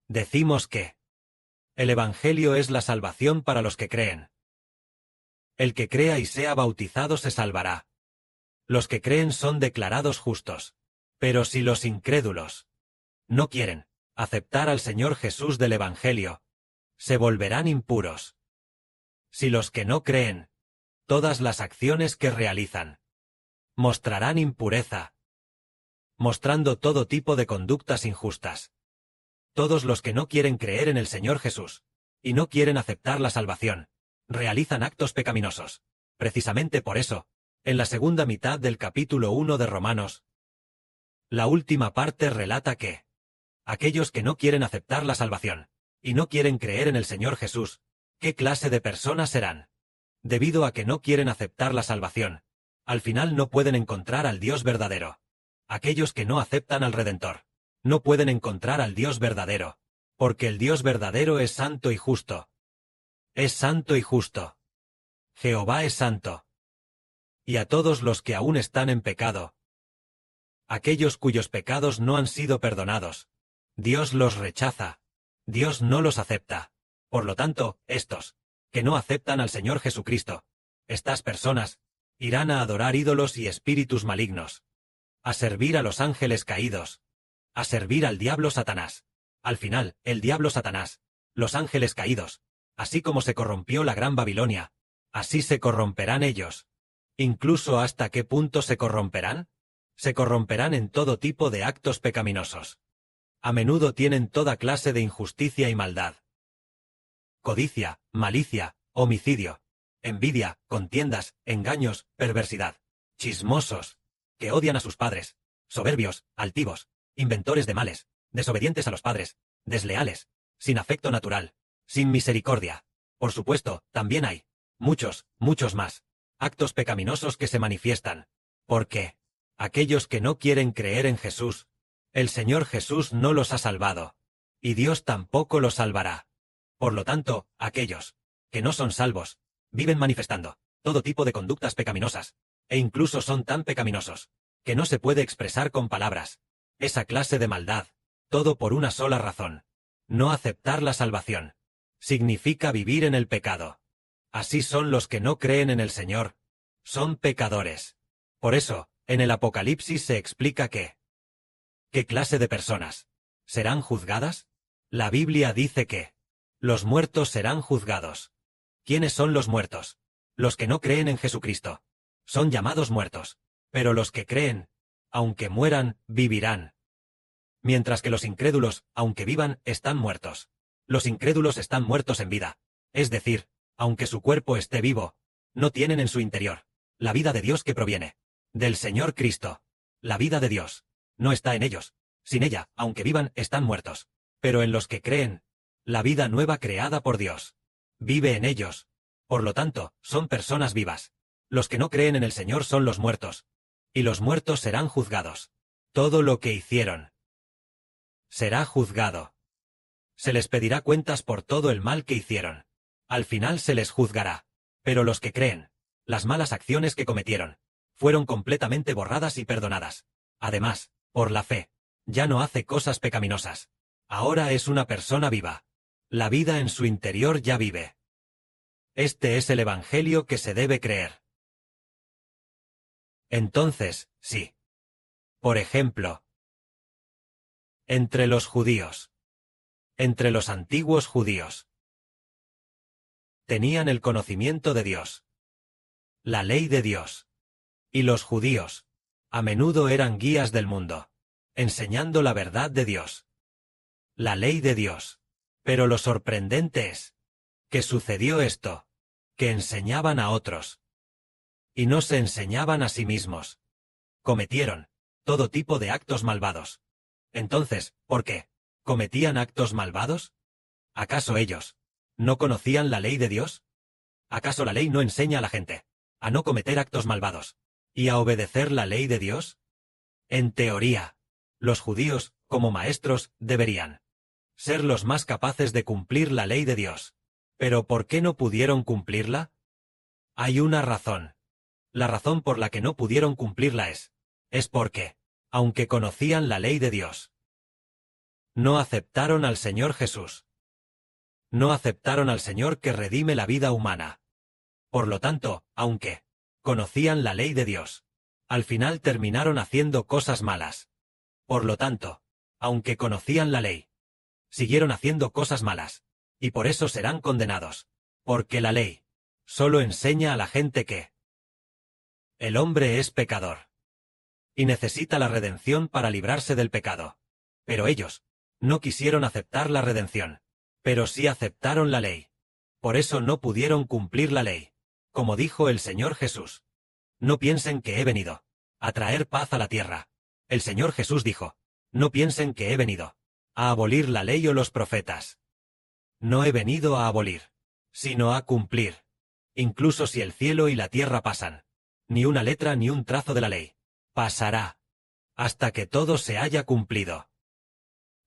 Decimos que el Evangelio es la salvación para los que creen. El que crea y sea bautizado se salvará. Los que creen son declarados justos. Pero si los incrédulos no quieren aceptar al Señor Jesús del Evangelio, se volverán impuros. Si los que no creen, todas las acciones que realizan mostrarán impureza, mostrando todo tipo de conductas injustas. Todos los que no quieren creer en el Señor Jesús y no quieren aceptar la salvación, realizan actos pecaminosos. Precisamente por eso, en la segunda mitad del capítulo 1 de Romanos, la última parte relata que aquellos que no quieren aceptar la salvación y no quieren creer en el Señor Jesús, ¿qué clase de personas serán? Debido a que no quieren aceptar la salvación, al final no pueden encontrar al Dios verdadero. Aquellos que no aceptan al Redentor no pueden encontrar al Dios verdadero, porque el Dios verdadero es santo y justo. Es santo y justo. Jehová es santo. Y a todos los que aún están en pecado, aquellos cuyos pecados no han sido perdonados, Dios los rechaza. Dios no los acepta. Por lo tanto, estos, que no aceptan al Señor Jesucristo, estas personas, irán a adorar ídolos y espíritus malignos, a servir a los ángeles caídos, a servir al diablo Satanás. Al final, el diablo Satanás, los ángeles caídos, así como se corrompió la Gran Babilonia, así se corromperán ellos. ¿Incluso hasta qué punto se corromperán? Se corromperán en todo tipo de actos pecaminosos. A menudo tienen toda clase de injusticia y maldad. Codicia, malicia, homicidio, envidia, contiendas, engaños, perversidad, chismosos, que odian a sus padres, soberbios, altivos, inventores de males, desobedientes a los padres, desleales, sin afecto natural, sin misericordia. Por supuesto, también hay muchos más actos pecaminosos que se manifiestan, porque aquellos que no quieren creer en Jesús, el Señor Jesús no los ha salvado, y Dios tampoco los salvará. Por lo tanto, aquellos que no son salvos, viven manifestando todo tipo de conductas pecaminosas, e incluso son tan pecaminosos, que no se puede expresar con palabras. Esa clase de maldad, todo por una sola razón: no aceptar la salvación. Significa vivir en el pecado. Así son los que no creen en el Señor. Son pecadores. Por eso, en el Apocalipsis se explica que ¿qué clase de personas serán juzgadas? La Biblia dice que los muertos serán juzgados. ¿Quiénes son los muertos? Los que no creen en Jesucristo. Son llamados muertos. Pero los que creen, aunque mueran, vivirán. Mientras que los incrédulos, aunque vivan, están muertos. Los incrédulos están muertos en vida. Es decir, aunque su cuerpo esté vivo, no tienen en su interior la vida de Dios que proviene del Señor Cristo. La vida de Dios no está en ellos. Sin ella, aunque vivan, están muertos. Pero en los que creen, la vida nueva creada por Dios vive en ellos. Por lo tanto, son personas vivas. Los que no creen en el Señor son los muertos. Y los muertos serán juzgados. Todo lo que hicieron será juzgado. Se les pedirá cuentas por todo el mal que hicieron. Al final se les juzgará. Pero los que creen, las malas acciones que cometieron, fueron completamente borradas y perdonadas. Además, por la fe, ya no hace cosas pecaminosas. Ahora es una persona viva. La vida en su interior ya vive. Este es el Evangelio que se debe creer. Entonces, sí. Por ejemplo, entre los judíos, entre los antiguos judíos, tenían el conocimiento de Dios, la ley de Dios. Y los judíos, a menudo eran guías del mundo, enseñando la verdad de Dios, la ley de Dios. Pero lo sorprendente es que sucedió esto, que enseñaban a otros, y no se enseñaban a sí mismos. Cometieron todo tipo de actos malvados. Entonces, ¿por qué cometían actos malvados? ¿Acaso ellos no conocían la ley de Dios? ¿Acaso la ley no enseña a la gente a no cometer actos malvados y a obedecer la ley de Dios? En teoría, los judíos, como maestros, deberían ser los más capaces de cumplir la ley de Dios. ¿Pero por qué no pudieron cumplirla? Hay una razón. La razón por la que no pudieron cumplirla es porque, aunque conocían la ley de Dios, No aceptaron al Señor Jesús. No aceptaron al Señor que redime la vida humana. Por lo tanto, aunque conocían la ley de Dios, al final terminaron haciendo cosas malas. Por lo tanto, aunque conocían la ley, siguieron haciendo cosas malas, y por eso serán condenados, porque la ley solo enseña a la gente que el hombre es pecador y necesita la redención para librarse del pecado. Pero ellos no quisieron aceptar la redención, pero sí aceptaron la ley. Por eso no pudieron cumplir la ley. Como dijo el Señor Jesús: no piensen que he venido a traer paz a la tierra. El Señor Jesús dijo: no piensen que he venido a abolir la ley o los profetas. No he venido a abolir, sino a cumplir. Incluso si el cielo y la tierra pasan, ni una letra ni un trazo de la ley pasará, hasta que todo se haya cumplido.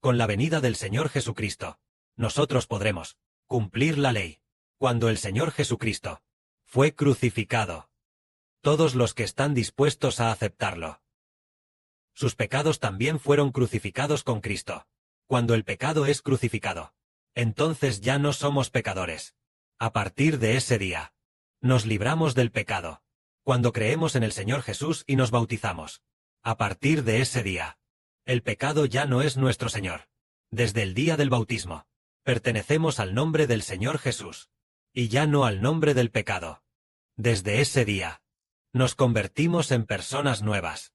Con la venida del Señor Jesucristo, nosotros podremos cumplir la ley. Cuando el Señor Jesucristo fue crucificado, todos los que están dispuestos a aceptarlo, sus pecados también fueron crucificados con Cristo. Cuando el pecado es crucificado, entonces ya no somos pecadores. A partir de ese día, nos libramos del pecado. Cuando creemos en el Señor Jesús y nos bautizamos, a partir de ese día, el pecado ya no es nuestro Señor. Desde el día del bautismo, pertenecemos al nombre del Señor Jesús, y ya no al nombre del pecado. Desde ese día, nos convertimos en personas nuevas,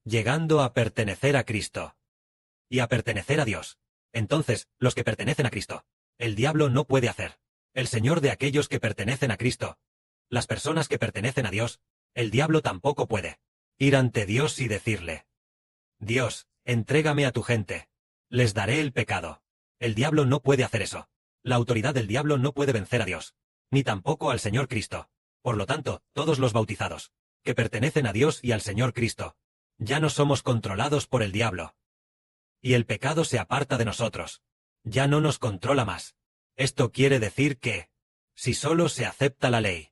llegando a pertenecer a Cristo y a pertenecer a Dios. Entonces, los que pertenecen a Cristo, el diablo no puede hacer. El Señor de aquellos que pertenecen a Cristo, las personas que pertenecen a Dios, el diablo tampoco puede ir ante Dios y decirle: Dios, entrégame a tu gente, les daré el pecado. El diablo no puede hacer eso. La autoridad del diablo no puede vencer a Dios, ni tampoco al Señor Cristo. Por lo tanto, todos los bautizados, que pertenecen a Dios y al Señor Cristo, ya no somos controlados por el diablo. Y el pecado se aparta de nosotros. Ya no nos controla más. Esto quiere decir que, si solo se acepta la ley,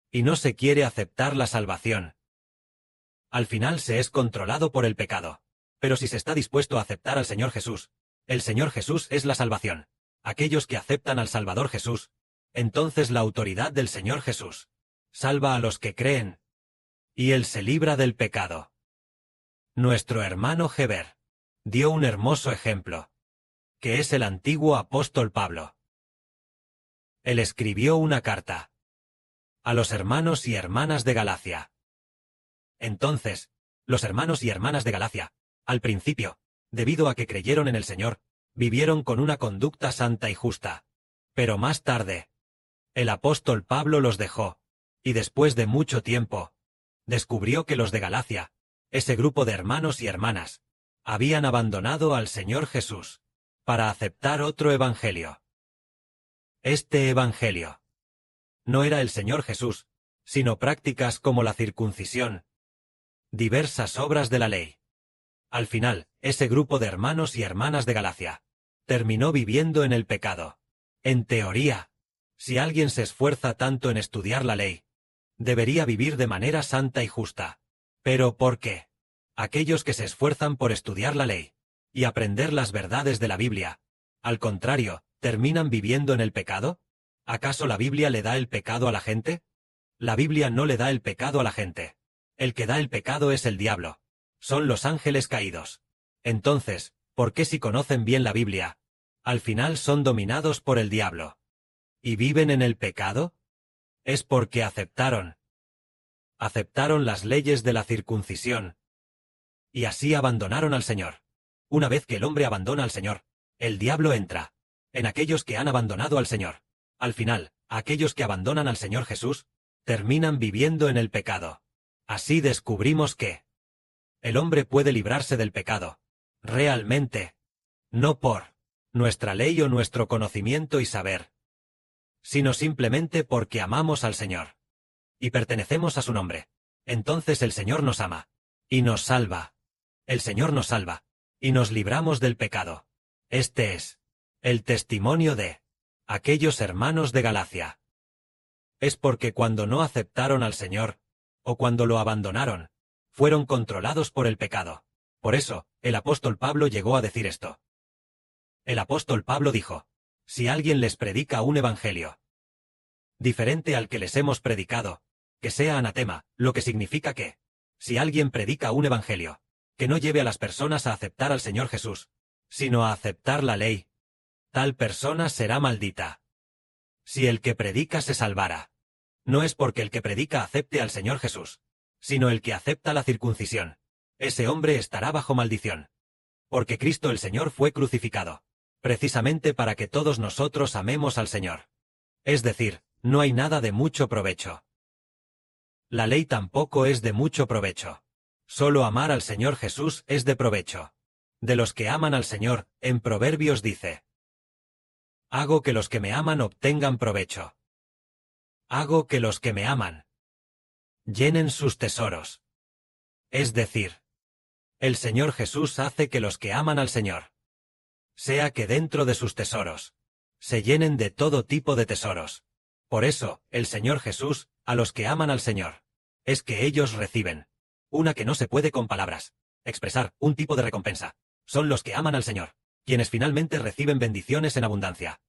y no se quiere aceptar la salvación, al final se es controlado por el pecado. Pero si se está dispuesto a aceptar al Señor Jesús, el Señor Jesús es la salvación. Aquellos que aceptan al Salvador Jesús, entonces la autoridad del Señor Jesús salva a los que creen, y Él se libra del pecado. Nuestro hermano Heber dio un hermoso ejemplo, que es el antiguo apóstol Pablo. Él escribió una carta a los hermanos y hermanas de Galacia. Entonces, los hermanos y hermanas de Galacia, al principio, debido a que creyeron en el Señor, vivieron con una conducta santa y justa. Pero más tarde, el apóstol Pablo los dejó, y después de mucho tiempo, descubrió que los de Galacia, ese grupo de hermanos y hermanas, habían abandonado al Señor Jesús para aceptar otro evangelio. Este evangelio no era el Señor Jesús, sino prácticas como la circuncisión, diversas obras de la ley. Al final, ese grupo de hermanos y hermanas de Galacia terminó viviendo en el pecado. En teoría, si alguien se esfuerza tanto en estudiar la ley, debería vivir de manera santa y justa. ¿Pero por qué? Aquellos que se esfuerzan por estudiar la ley y aprender las verdades de la Biblia, al contrario, ¿terminan viviendo en el pecado? ¿Acaso la Biblia le da el pecado a la gente? La Biblia no le da el pecado a la gente. El que da el pecado es el diablo. Son los ángeles caídos. Entonces, ¿por qué si conocen bien la Biblia, al final son dominados por el diablo y viven en el pecado? Es porque aceptaron las leyes de la circuncisión, y así abandonaron al Señor. Una vez que el hombre abandona al Señor, el diablo entra en aquellos que han abandonado al Señor. Al final, aquellos que abandonan al Señor Jesús, terminan viviendo en el pecado. Así descubrimos que el hombre puede librarse del pecado, realmente, no por nuestra ley o nuestro conocimiento y saber, sino simplemente porque amamos al Señor y pertenecemos a su nombre. Entonces el Señor nos ama y nos salva. El Señor nos salva y nos libramos del pecado. Este es el testimonio de aquellos hermanos de Galacia. Es porque cuando no aceptaron al Señor, o cuando lo abandonaron, fueron controlados por el pecado. Por eso, el apóstol Pablo llegó a decir esto: El apóstol Pablo dijo: si alguien les predica un evangelio diferente al que les hemos predicado, que sea anatema, lo que significa que, si alguien predica un evangelio que no lleve a las personas a aceptar al Señor Jesús, sino a aceptar la ley, tal persona será maldita. Si el que predica se salvara, no es porque el que predica acepte al Señor Jesús, sino el que acepta la circuncisión, ese hombre estará bajo maldición. Porque Cristo el Señor fue crucificado, precisamente para que todos nosotros amemos al Señor. Es decir, no hay nada de mucho provecho. La ley tampoco es de mucho provecho. Solo amar al Señor Jesús es de provecho. De los que aman al Señor, en Proverbios dice: hago que los que me aman obtengan provecho. Hago que los que me aman llenen sus tesoros. Es decir, el Señor Jesús hace que los que aman al Señor, sea que dentro de sus tesoros, se llenen de todo tipo de tesoros. Por eso, el Señor Jesús, a los que aman al Señor, es que ellos reciben una que no se puede con palabras expresar, un tipo de recompensa. Son los que aman al Señor, quienes finalmente reciben bendiciones en abundancia.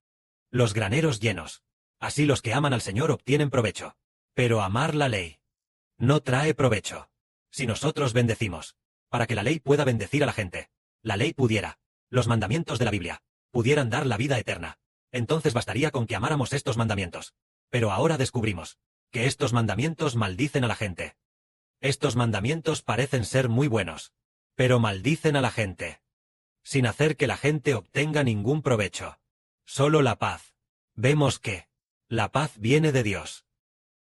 Los graneros llenos. Así los que aman al Señor obtienen provecho. Pero amar la ley no trae provecho. Si nosotros bendecimos, para que la ley pueda bendecir a la gente, la ley pudiera, los mandamientos de la Biblia, pudieran dar la vida eterna, entonces bastaría con que amáramos estos mandamientos. Pero ahora descubrimos que estos mandamientos maldicen a la gente. Estos mandamientos parecen ser muy buenos, pero maldicen a la gente, sin hacer que la gente obtenga ningún provecho. Solo la paz. Vemos que la paz viene de Dios,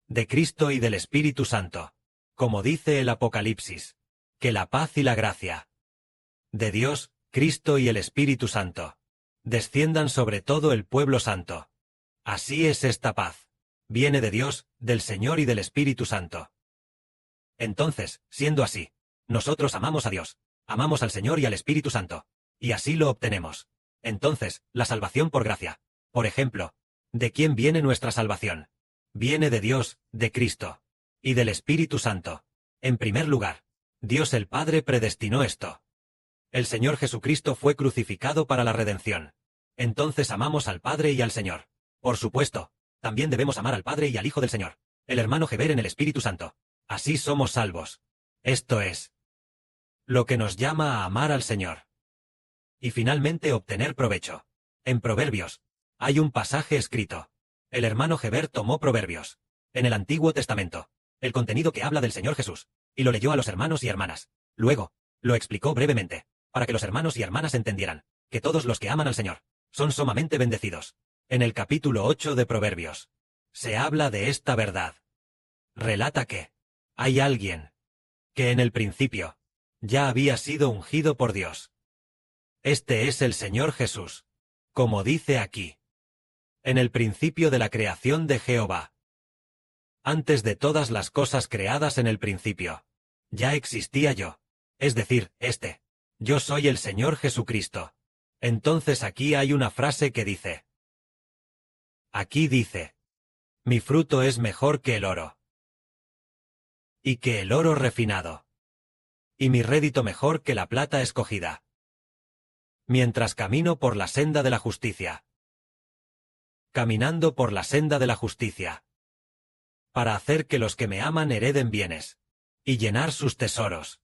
de Cristo y del Espíritu Santo. Como dice el Apocalipsis, que la paz y la gracia de Dios, Cristo y el Espíritu Santo desciendan sobre todo el pueblo santo. Así es esta paz. Viene de Dios, del Señor y del Espíritu Santo. Entonces, siendo así, nosotros amamos a Dios, amamos al Señor y al Espíritu Santo, y así lo obtenemos. Entonces, la salvación por gracia. Por ejemplo, ¿de quién viene nuestra salvación? Viene de Dios, de Cristo, y del Espíritu Santo. En primer lugar, Dios el Padre predestinó esto. El Señor Jesucristo fue crucificado para la redención. Entonces amamos al Padre y al Señor. Por supuesto, también debemos amar al Padre y al Hijo del Señor, el hermano Geber en el Espíritu Santo. Así somos salvos. Esto es lo que nos llama a amar al Señor. Y finalmente obtener provecho. En Proverbios hay un pasaje escrito. El hermano Geber tomó Proverbios, en el Antiguo Testamento, el contenido que habla del Señor Jesús, y lo leyó a los hermanos y hermanas. Luego, lo explicó brevemente, para que los hermanos y hermanas entendieran que todos los que aman al Señor son sumamente bendecidos. En el capítulo 8 de Proverbios se habla de esta verdad. Relata que hay alguien que en el principio ya había sido ungido por Dios. Este es el Señor Jesús. Como dice aquí: en el principio de la creación de Jehová. Antes de todas las cosas creadas en el principio, ya existía yo. Es decir, yo soy el Señor Jesucristo. Entonces aquí hay una frase que dice. Aquí dice: mi fruto es mejor que el oro, y que el oro refinado, y mi rédito mejor que la plata escogida. Mientras camino por la senda de la justicia. Caminando por la senda de la justicia. Para hacer que los que me aman hereden bienes, y llenar sus tesoros.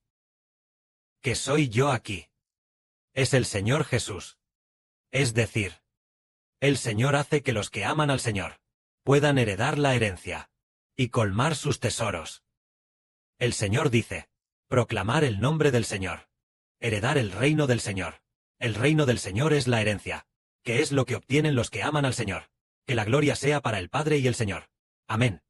Que soy yo aquí. Es el Señor Jesús. Es decir, el Señor hace que los que aman al Señor puedan heredar la herencia, y colmar sus tesoros. El Señor dice: proclamar el nombre del Señor. Heredar el reino del Señor. El reino del Señor es la herencia, que es lo que obtienen los que aman al Señor. Que la gloria sea para el Padre y el Señor. Amén.